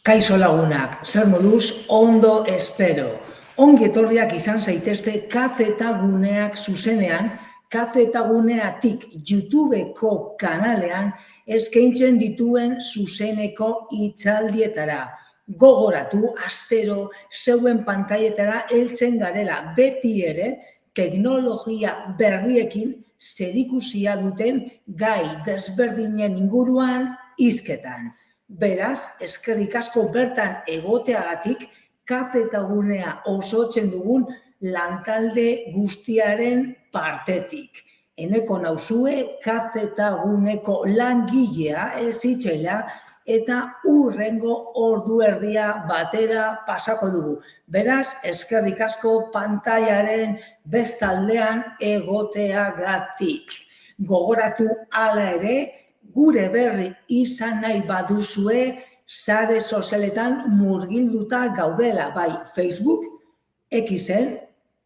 Kaixo lagunak, zer moduz, ondo espero. Ongi etorriak izan zaitezte KZ Guneak zuzenean, KZ Guneatik YouTubeko kanalean eskaintzen dituen zuzeneko hitzaldietara. Gogoratu, astero zeuen pantailetara heltzen garela, beti ere teknologia berriekin zerikusia duten gai desberdinen inguruan hizketan. Beraz, eskerrik asko bertan egoteagatik KZ Gunea osotzen dugun lantalde guztiaren partetik. Eneko nauzue KZ Guneko langilea ezitxela eta urrengo ordu erdia batera pasako dugu. Beraz, eskerrik asko pantailaren bestaldean egoteagatik. Gogoratu hala ere, gure berri izan nahi baduzue, sare sozialetan murgilduta gaudela, bai Facebook, Xen,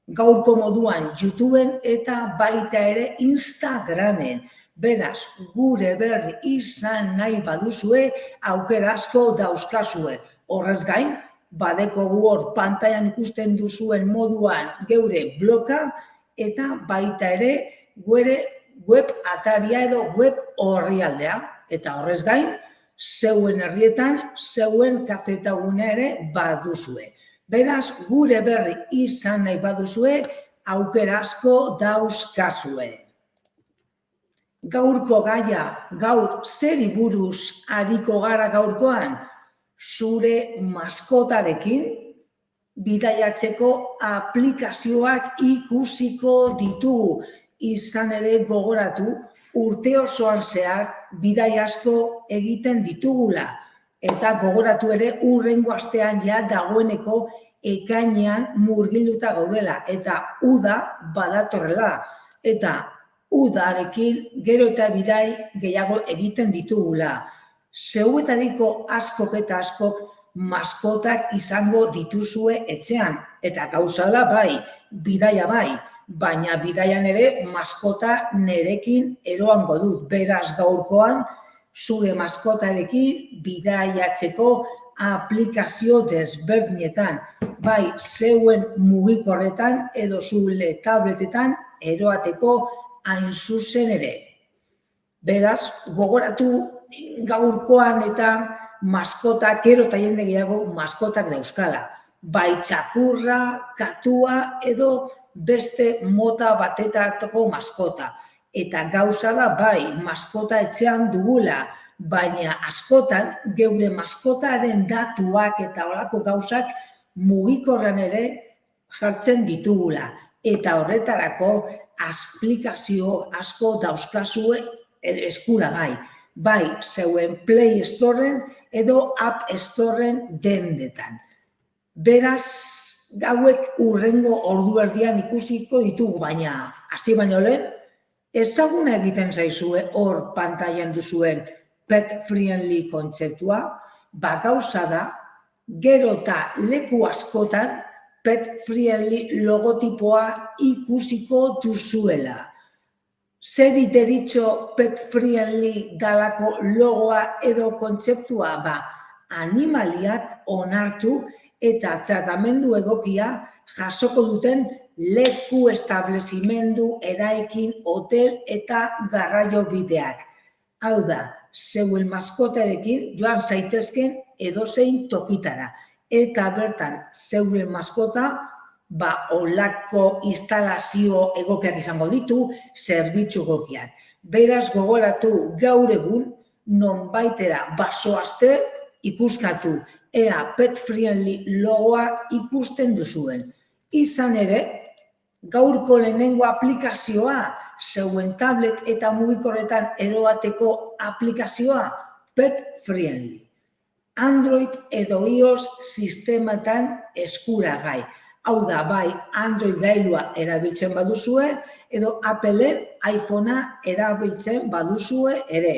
gaurko moduan YouTubeen eta baita ere Instagramen. Beraz, gure berri izan nahi baduzue, aukera asko dauzkazue. Horrez gain, badekogu hor pantailan ikusten duzuen moduan geure bloga eta baita ere gure web ataria edo web orrialdea. Eta horrez gain, zeuen herrietan, zeuen KZ Gunea ere baduzue. Beraz, gure berri izan nahi baduzue, aukera asko dauzkazue. Gaurko gaia, gaur zeri buruz ariko gara gaurkoan, zure maskotarekin bidaiatzeko aplikazioak ikusiko ditugu. Izan ere gogoratu, urte osoan zehar bidai asko egiten ditugula. Eta gogoratu ere urrengo astean ja dagoeneko ekainean murgilduta gaudela. Eta uda badatorrela. Eta udarekin gero eta bidai gehiago egiten ditugula. Zeuetariko askok eta askok maskotak izango dituzue etxean. Eta gauza da bai, bidaia bai. Baina bidaian ere maskota nerekin eroango dut. Beraz gaurkoan, zure maskotarekin bidaiatzeko aplikazio desberdinetan. Bai, zeuen mugikorretan edo zure tabletetan eroateko hain zuzen ere. Beraz, gogoratu gaurkoan eta maskotak, gero eta jende gehiago maskotak dauzkala. Bai txakurra, katua edo beste mota batetako maskota. Eta gauza da bai, maskota etxean dugula, baina askotan geure maskotaren datuak eta horako gauzak mugikorran ere jartzen ditugula. Eta horretarako aplikazio asko dauzkazue eskuragai. Bai, zeuen Play Storeen edo App Storeen dendetan. Beraz, gauek urrengo ordu erdian ikusiko ditugu, baina hasi baino lehen, ezaguna egiten zaizue hor pantailan duzuen pet-friendly kontzeptua, gauza da, gero eta leku askotan pet-friendly logotipoa ikusiko duzuela. Zeri deritxo pet-friendly dalako logoa edo kontzeptua? Animaliak onartu eta tratamendu egokia jasoko duten leku, establezimendu, eraikin, hotel eta garraio bideak. Hau da, zeuen maskotarekin joan zaitezken edozein tokitara. Eta bertan, zeuen maskota, olako instalazio egokiak izango ditu, zerbitzu egokiak. Beraz, gogoratu gaur egun, nonbaitera basoazte ikuskatu, ea pet-friendly logoa ikusten duzuen. Izan ere, gaurko lehenengo aplikazioa, zeuen tablet eta mugikorretan eroateko aplikazioa, pet-friendly. Android edo iOS sistematan eskuragai. Hau da, bai, Android gailua erabiltzen baduzue, edo Appleen iPhonea erabiltzen baduzue ere.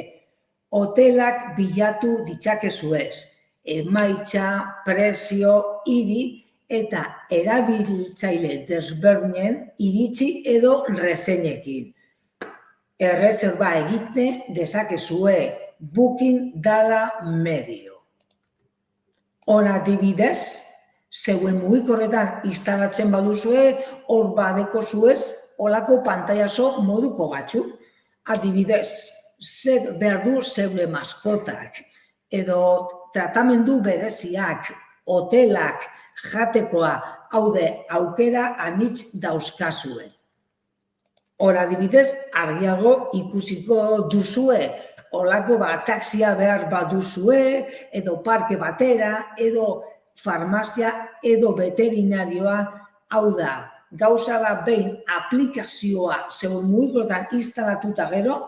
Hotelak bilatu ditzakezuez. Emaitza, prezio, hiri eta erabiltzaile desberdinen iritzi edo reseñekin. Erreserba egite dezakezue Booking dala medio. Hor adibidez, zeuen mugikorretan instalatzen baduzue, hor badeko zuez, olako pantailazo moduko batzuk. Adibidez, zer behar du zeure maskotak, edo tratamendu bereziak, hotelak, jatekoa, haude aukera anitz dauzkazue. Hor adibidez, argiago ikusiko duzue, olako taxia behar baduzue, edo parke batera, edo farmazia, edo veterinarioa, hau da, gauza da behin aplikazioa zeuen mugikoetan instalatuta gero,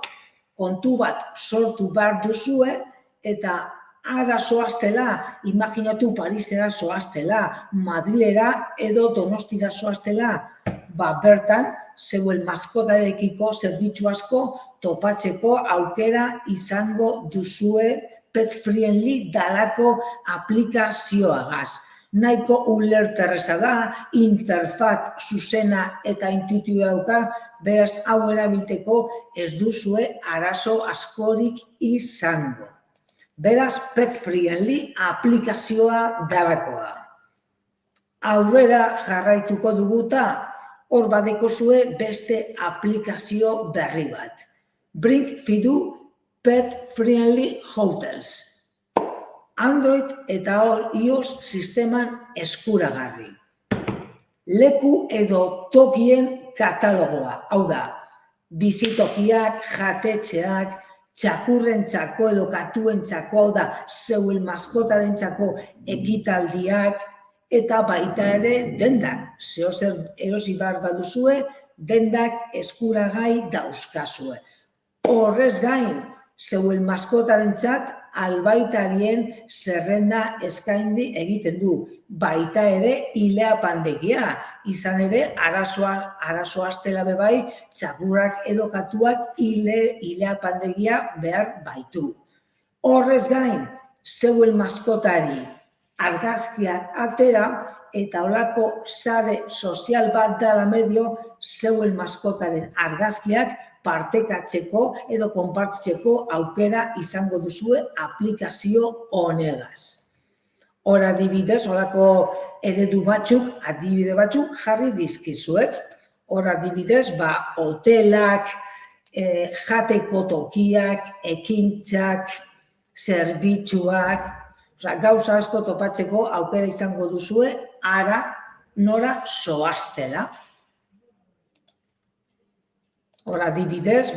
kontu bat sortu behar duzue, eta ara zoaztela, imaginatu Parisera zoaztela, Madrilera edo Donostira zoaztela, bertan, zeuen maskotarekiko zerbitzu asko topatzeko aukera izango duzue pet friendly dalako aplikazioagaz. Nahiko ulerterreza da, interfaz zuzena eta intuitiboa dauka, beraz hau erabilteko ez duzue arazo askorik izango. Beraz, pet friendly aplikazioa dalakoa. Aurrera jarraituko duguta, hor badekozue beste aplikazio berri bat. Bring Fidu Pet Friendly Hotels. Android eta iOS sisteman eskuragarri. Leku edo tokien katalogoa, hau da, bizitokiak, jatetxeak, txakurrentzako edo katuentzako, hau da, zeuen maskotarentzako ekitaldiak, eta baita ere dendak, zehozer erosi behar baduzue, dendak eskuragai dauzkazue. Horrez gain, zeuen maskotarentzat albaitarien zerrenda eskaini egiten du, baita ere ileapandegia, izan ere arazoaztela bebai, txakurrak edo katuak ileapandegia behar baitu. Horrez gain, zeuen maskotari argazkiak atera eta olako sare sozial bat dela medio zeuen maskotaren argazkiak partekatzeko edo konpartitzeko aukera izango duzue aplikazio honegaz. Hor adibidez, olako eredu batzuk, adibide batzuk jarri dizkizuet. Hor adibidez, hotelak, jateko tokiak, ekintzak, zerbitzuak, gauza asko topatzeko aukera izango duzue, ara nora zoaztela. Hor adibidez,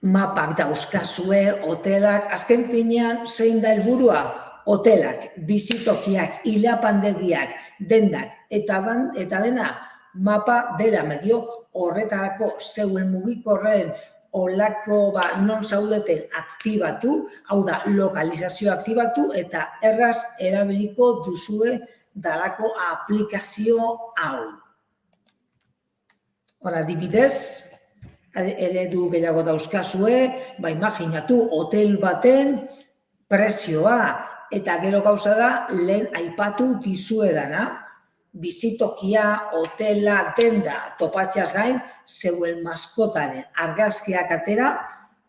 mapak dauzkazue, hotelak, azken finean zein da helburua? Hotelak, bizitokiak, ileapandegiak, dendak, eta dena mapa dela medio horretarako zeuen mugikorren olako non zaudeten aktibatu, hau da, lokalizazioa aktibatu eta erraz erabiliko duzue dalako aplikazio hau. Hor adibidez, eredu gehiago dauzkazue, imaginatu hotel baten prezioa eta gero gauza da lehen aipatu dizuedana. Bizitokia, hotela, denda topatxaz gain, zeuen maskotaren argazkiak atera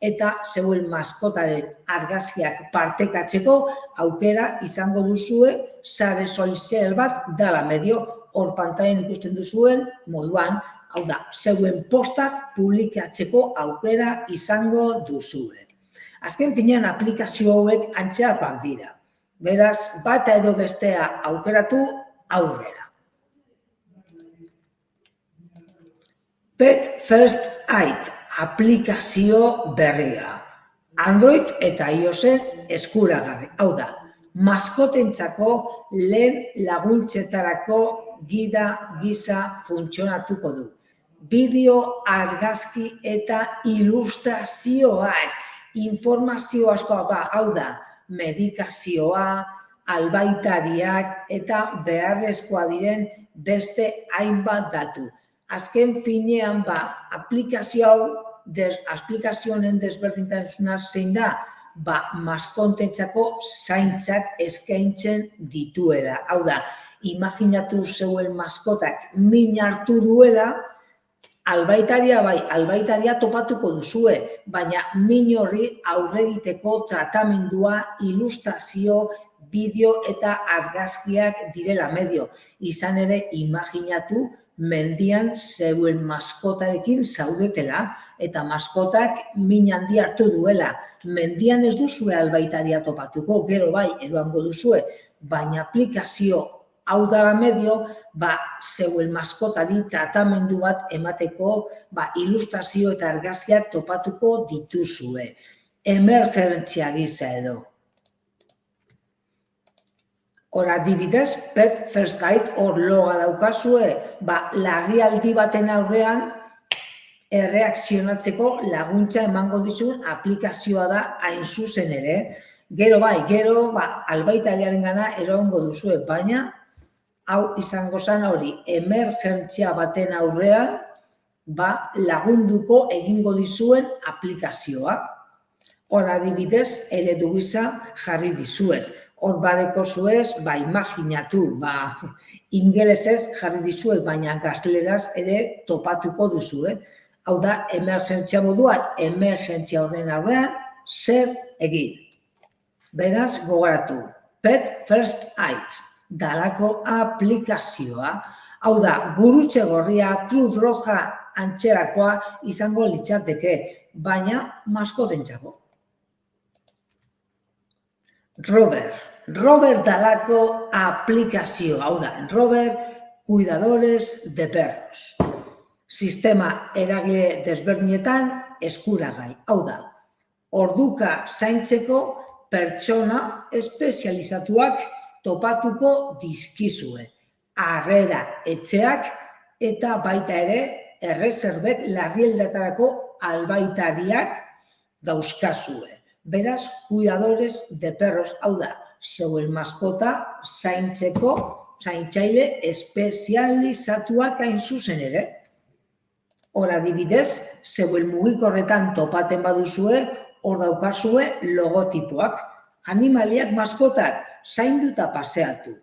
eta zeuen maskotaren argazkiak partekatzeko aukera izango duzue sare sozial bat dala medio hor pantailan ikusten duzuen moduan, hau da, zeuen postak publikatzeko aukera izango duzue. Azken finean aplikazio hauek antxeapak dira. Beraz, bata edo bestea aukeratu aurrera. Pet First Aid aplikazio berria. Android eta iOSen eskuragarri. Hau da, maskotentzako lehen laguntzetarako gida gisa funtzionatuko du. Bideo, argazki eta ilustrazioak, informazio askoa, hau da, medikazioa, albaitariak eta beharrezkoa diren beste hainbat datu. Azken finean, aplikazioen desberdintasuna zein da, maskontentzako zaintzak eskaintzen dituela. Hau da, imaginatu zeuen maskotak min hartu duela, albaitaria topatuko duzue, baina min horri aurre egiteko tratamendua, ilustrazio bideo eta argazkiak direla medio. Izan ere, imaginatu mendian zeuen maskotarekin zaudetela eta maskotak min handi hartu duela. Mendian ez duzue albaitaria topatuko, gero bai, eroango duzue, baina aplikazio hau da medio, zeuen maskotari tratamendu bat emateko ilustrazio eta argazkiak topatuko dituzue. Emergentzia gisa edo. Hor adibidez, Pet First Aid hor loga daukazue, larrialdi baten aurrean erreakzionatzeko laguntza emango dizun aplikazioa da hain zuzen ere. Gero albaitariaren gana eroango duzue, baina hau izango zen hori, emergentzia baten aurrean lagunduko egingo dizuen aplikazioa. Hor adibidez, eredu gisa jarri dizuet. Hor badeko zuez, imaginatu, ingelesez jarri dizuet, baina gazteleraz ere topatuko duzue. Hau da, emergentzia moduan, emergentzia horren aurrean, zer egin. Beraz, gogoratu, Pet First Aid, dalako aplikazioa. Hau da, gurutze gorria, Cruz Roja antzerakoa izango litzateke, baina maskotentzako. Rover dalako aplikazioa, hau da, Rover Cuidadores de Perros. Sistema eragile desberdinetan eskuragai, hau da, orduka zaintzeko pertsona espezializatuak topatuko dizkizue. Harrera etxeak eta baita ere errezerbek larrialdetarako albaitariak dauzkazue. Beraz, Cuidadores de Perros, hau da, zeuen maskota zaintzeko zaintzaile espezializatuak hain zuzen ere. Hor adibidez, zeuen mugikorretan topaten baduzue, hor daukazue logotipoak. Animaliak maskotak zainduta paseatu.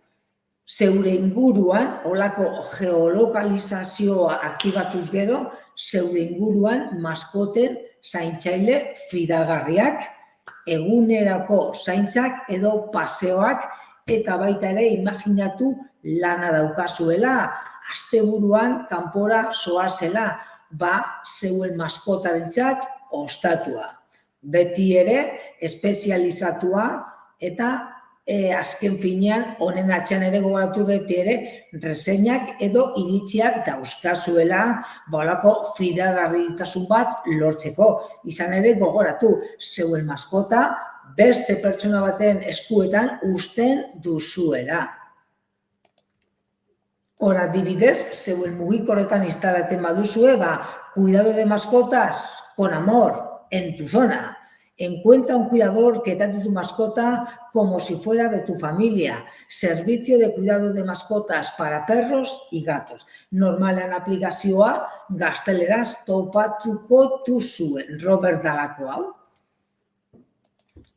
Zeure inguruan, holako geolokalizazioa aktibatuz gero, zeure inguruan maskoten zaintzaile fidagarriak, egunerako zaintzak edo paseoak eta baita ere imaginatu lana daukazuela, asteburuan kanpora zoazela, zeuen maskotarentzat ostatua. Beti ere, espezializatua eta azken finean, honen atxean ere gogoratu beti ere, reseñak edo iritziak dauzkazuela holako fidagarritasun bat lortzeko. Izan ere gogoratu, zeuen maskota beste pertsona baten eskuetan uzten duzuela. Hor adibidez, zeuen mugikorretan instalatzen baduzue, cuidado de mascotas con amor en tu zona. Encuentra un cuidador que trate tu mascota como si fuera de tu familia. Servicio de cuidado de mascotas para perros y gatos. Normalean aplikazioa gazteleraz topatuko duzuen. Robert dalako hau.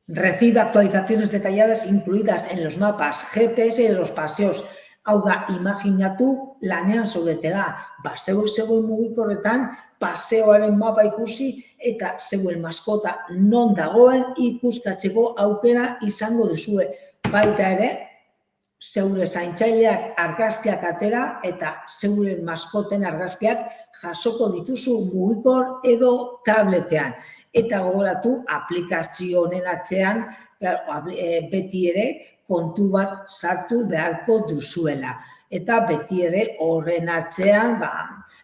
Recibe actualizaciones detalladas incluidas en los mapas GPS de los paseos. Hau da, imaginatu lanean zaudetela. Zeuen mugikorretan paseoaren mapa ikusi eta zeuen maskota non dagoen ikuskatzeko aukera izango duzue. Baita ere, zeure zaintzaileak argazkiak atera eta zeuren maskoten argazkiak jasoko dituzu mugikor edo tabletean. Eta gogoratu, aplikazio honen atzean beti ere kontu bat sartu beharko duzuela. Eta beti ere horren atzean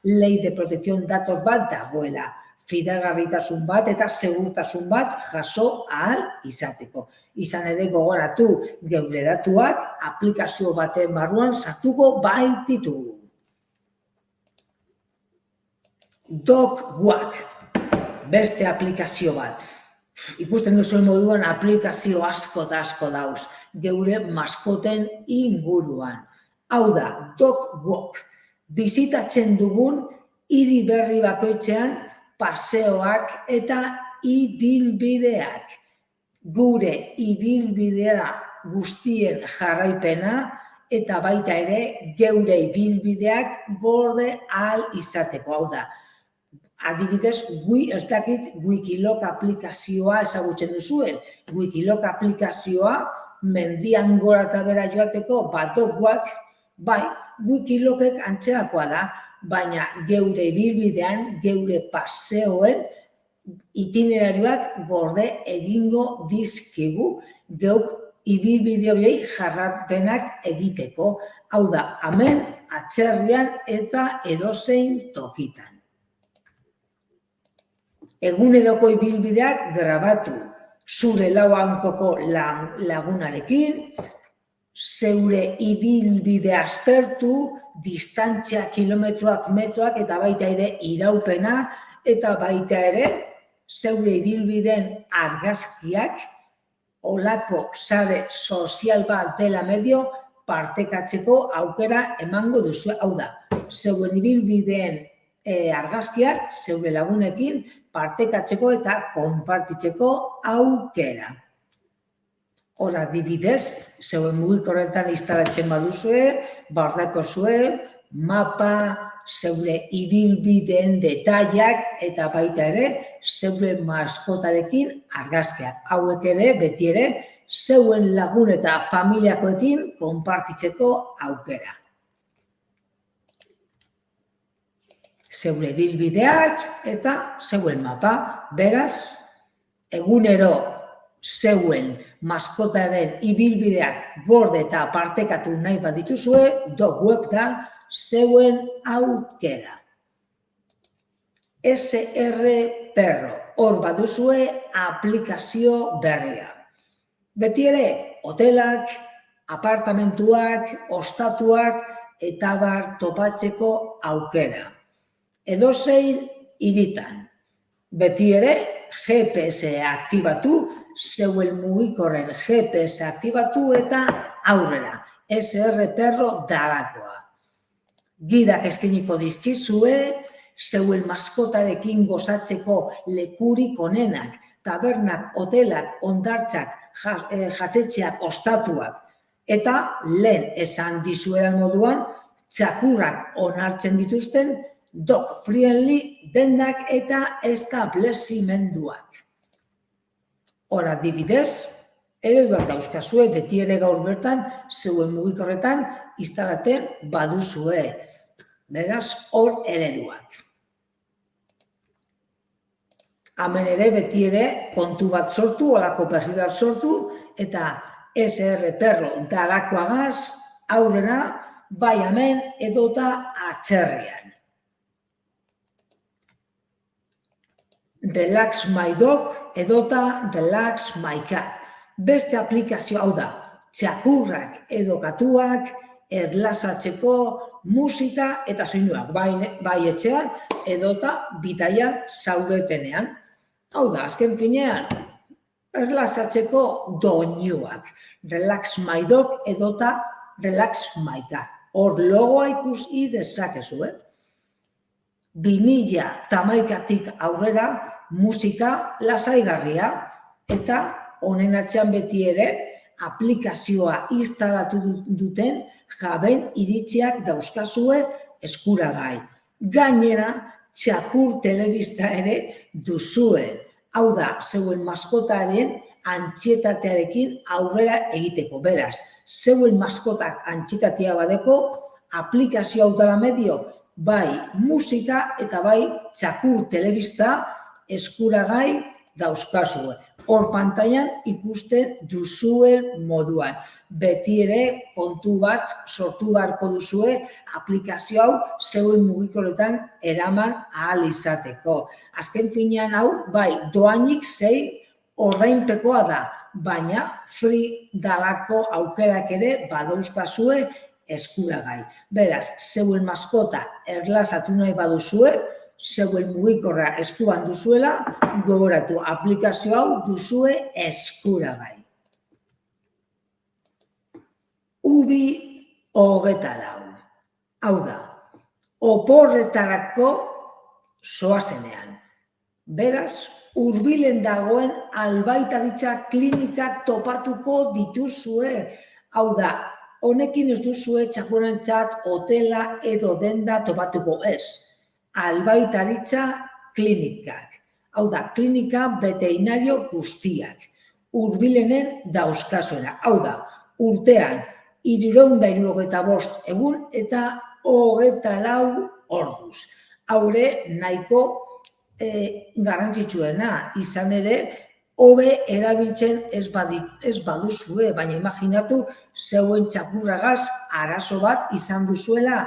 ley de protección datos bat dagoela. Fidagarritasun bat eta segurtasun bat jaso ahal izateko. Izan ere gogoratu, geure datuak aplikazio baten barruan sartuko baititu. DogWalk, beste aplikazio bat. Ikusten duzuen moduan aplikazio asko eta asko dauz, geure maskoten inguruan. Hau da, DogWalk, bizitatzen dugun hiri berri bakoitzean paseoak eta ibilbideak. Gure ibilbidea guztien jarraipena eta baita ere geure ibilbideak gorde ahal izateko. Hau da, adibidez, ez dakit Wikiloc aplikazioa ezagutzen duzuen. Wikiloc aplikazioa mendian gora eta bera joateko, doguak, bai, wikilokek antzerakoa da, baina geure ibilbidean, geure paseoen, itinerarioak gorde egingo dizkigu, geuk ibilbide horiei jarrapenak egiteko. Hau da, hemen, atzerrian eta edozein tokitan. Eguneroko ibilbideak grabatu, zure lau hankoko lagunarekin, zeure ibilbidea aztertu, distantzia, kilometroak, metroak, eta baita ere iraupena, eta baita ere zeure ibilbideen argazkiak, olako sare sozial bat dela medio, partekatzeko aukera emango duzu. Hau da, zeuen ibilbideen argazkiak, zeure lagunekin, partekatzeko eta konpartitzeko aukera. Hora, adibidez, zeuen mugikorretan instalatzen baduzue, bardako zuen, mapa, zeure ibilbideen detaiak eta baita ere, zeure maskotarekin argazkiak. Hauek ere, beti ere, zeuen lagun eta familiakoekin konpartitzeko aukera. Zeure ibilbideak eta zeuen mapa. Beraz, egunero zeuen maskotaren ibilbideak gorde eta partekatu nahi badituzue, web da zeuen aukera. SR Perro, hor baduzue aplikazio berria. Beti ere, hotelak, apartamentuak, ostatuak eta bar topatzeko aukera. Edozein hiritan. Beti ere, GPS aktibatu, zeuen mugikorren GPS aktibatu eta aurrera. SR Perro dalakoa. Gidak eskainiko dizkizue, zeuen maskotarekin gozatzeko lekurik onenak, tabernak, hotelak, hondartzak, jatetxeak, ostatuak. Eta lehen esan dizuedan moduan, txakurrak onartzen dituzten, dog friendly dendak eta establezimenduak. Hor adibidez, ereduak dauzkazue, beti ere gaur bertan, zeuen mugikorretan instalaten baduzue. Beraz, hor ereduak. Hemen ere, beti ere, kontu bat sortu, holako perfil bat sortu, eta SR Perro dalakoagaz, aurrera, bai hemen edota atzerrian. Relax My Dog edota Relax My Cat. Beste aplikazio hau da, txakurrak edo katuak erlasatzeko musika eta soinuak, bai etxean edota bidaian zaudetenean. Hau da, azken finean, erlasatzeko doinuak. Relax My Dog edota Relax My Cat. Hor logoa ikusi dezakezu, 2011tik aurrera musika lasaigarria eta honen atzean beti ere aplikazioa instalatu duten jaben iritziak dauzkazue eskuragai. Gainera, txakur telebista ere duzue. Hau da, zeuen maskotaren antsietatearekin aurrera egiteko. Beraz, zeuen maskotak antsietatea badeko, aplikazio hau dela medio, bai musika eta bai txakur telebista eskuragai dauzkazue. Hor pantailan ikusten duzuen moduan. Beti ere kontu bat sortu beharko duzue aplikazio hau zeuen mugikorretan eraman ahal izateko. Azken finean hau, bai, doainik zein ordainpekoa da, baina free dalako aukerak ere badauzkazue eskuragai. Beraz, zeuen maskota erlasatu nahi baduzue, zeuen mugikorra eskuan duzuela, gogoratu aplikazio hau duzue eskuragai. Ubi 24. Hau da, oporretarako zoazenean. Beraz, hurbilen dagoen albaitaritza klinikak topatuko dituzue. Hau da, honekin ez duzue txakurentzat hotela edo denda topatuko ez. Albaitaritza klinikak. Hau da, klinika veterinario guztiak. hurbilenen dauzkazuela. Hau da, urtean 365 egun eta 24 orduz. Haure nahiko garrantzitsuena izan ere, hobe erabiltzen ez baduzue, baina imaginatu zeuen txakurragaz arazo bat izan duzuela,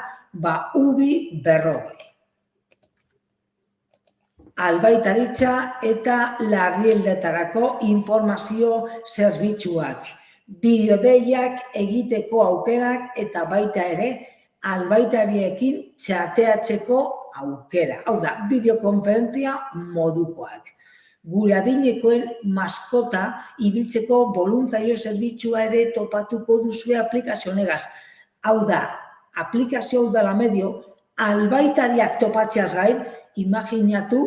ubi 40. Albaitaritza eta larrialditarako informazio zerbitzuak, bideodeiak egiteko aukerak eta baita ere albaitariekin txateatzeko aukera. Hau da, bideokonferentzia modukoak. Gure adinekoen maskota ibiltzeko voluntario zerbitzua ere topatuko duzue aplikazio honegaz. Hau da, aplikazio hau dela medio, albaitariak topatzeaz gain, imaginatu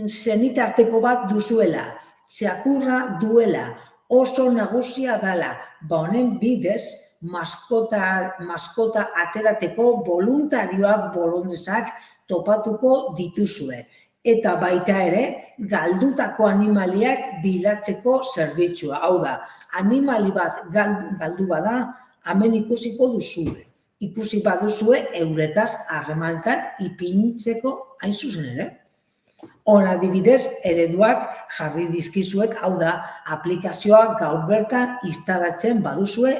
zenitarteko bat duzuela, txakurra duela, oso nagusia dela, honen bidez, maskota aterateko voluntarioak bolondezak topatuko dituzue. Eta baita ere, galdutako animaliak bilatzeko zerbitzua. Hau da, animali bat galdu bada, hemen ikusiko duzue. Ikusi baduzue eurekaz harremantan ipintzeko hain zuzen ere. Hor adibidez, ereduak jarri dizkizuet, hau da, aplikazioa gaur bertan instalatzen baduzue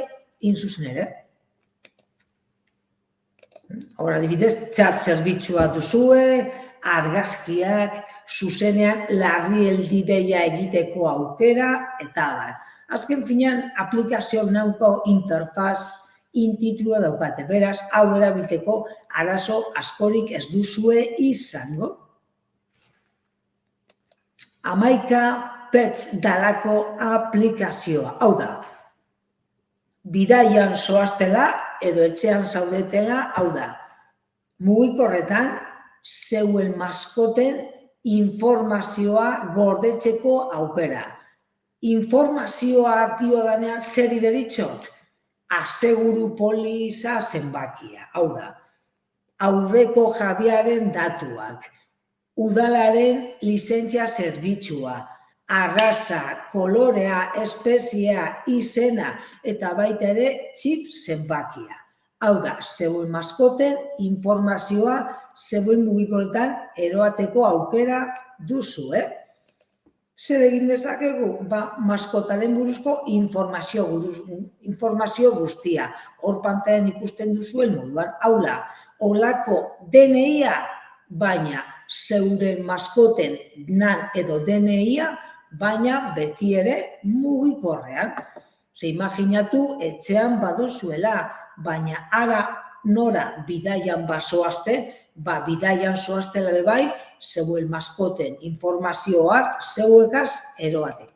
hain zuzen ere. Hor adibidez, txat zerbitzua duzue, argazkiak, zuzenean larrialdi deia egiteko aukera, eta abar. Azken finean, aplikazioak nauko interfaz intuitua daukate. Beraz, hau erabiltzeko arazo askorik ez duzue izango. 11 Pets dalako aplikazioa. Hau da, bidaian zoaztela edo etxean zaudetela, hau da, mugikorretan zeuen maskoten informazioa gordetzeko aukera. Informazioa dio danean zer ideritzot? Aseguru poliza zenbakia. Hau da, aurreko jabiaren datuak, udalaren lizentzia zerbitzua, arraza, kolorea, espeziea, izena eta baita ere txip zenbakia. Hau da, zeuen maskoten informazioa zeuen mugikorretan eroateko aukera duzu, Zer egin dezakegu? Maskotaren buruzko informazio guztia. Hor pantailan ikusten duzuen moduan. Hau da, holako DNI-a, baina zeuren maskoten nan edo DNI-a, baina beti ere mugikorrean. Imaginatu etxean baduzuela, baina ara nora bidaian bazoazte, bidaian zoaztela bebai, zeuen maskoten informazioak zeuekaz eroateko.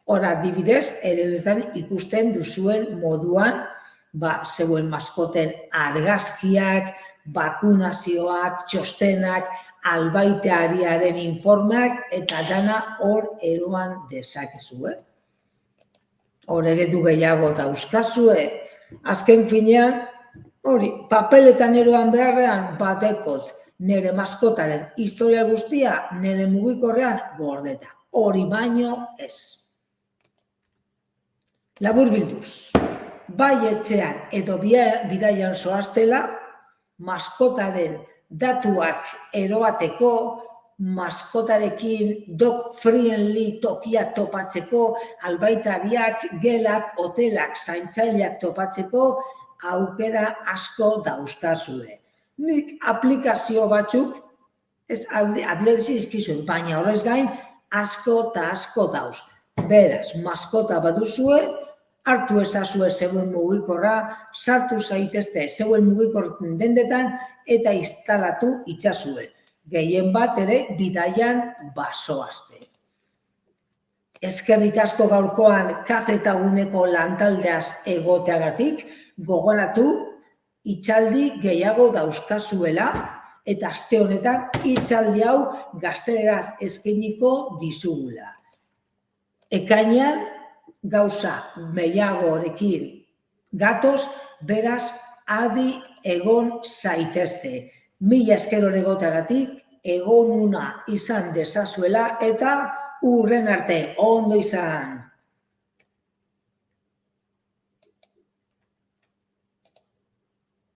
Hor adibidez, ereduetan ikusten duzuen moduan, zeuen maskoten argazkiak, bakunazioak, txostenak, albaiteariaren informeak, eta dana hor eroan dezakezue. Hor eredu gehiago dauzkazue. Azken finean, hori, papeletan eroan beharrean badekot nire maskotaren historia guztia nire mugikorrean gordeta. Hori baino ez. Labur bilduz, bai etxean edo bidaian zoaztela, maskotaren datuak eroateko, maskotarekin dog-friendly tokiak topatzeko, albaitariak, gelak, hotelak, zaintzaileak topatzeko, aukera asko dauzkazue. Nik aplikazio batzuk, adiledizi dizkizuen, baina horrez gain, asko eta asko dauz. Beraz, maskota baduzue, hartu ezazue zeuen mugikorra, sartu zaitezte zeuen mugikorren dendetan, eta instalatu itzazue. Gehien bat ere bidaian bazoazte. Eskerrik asko gaurkoan kafetaguneko lantaldeaz egoteagatik, gogoratu hitzaldi gehiago dauzkazuela eta aste honetan hitzaldi hau gazteleraz eskainiko dizugula. Ekainean gauza gehiagorekin gatoz, beraz adi egon zaitezte. Mila esker egoteagatik, egonuna izan dezazuela eta urren arte, ondo izan!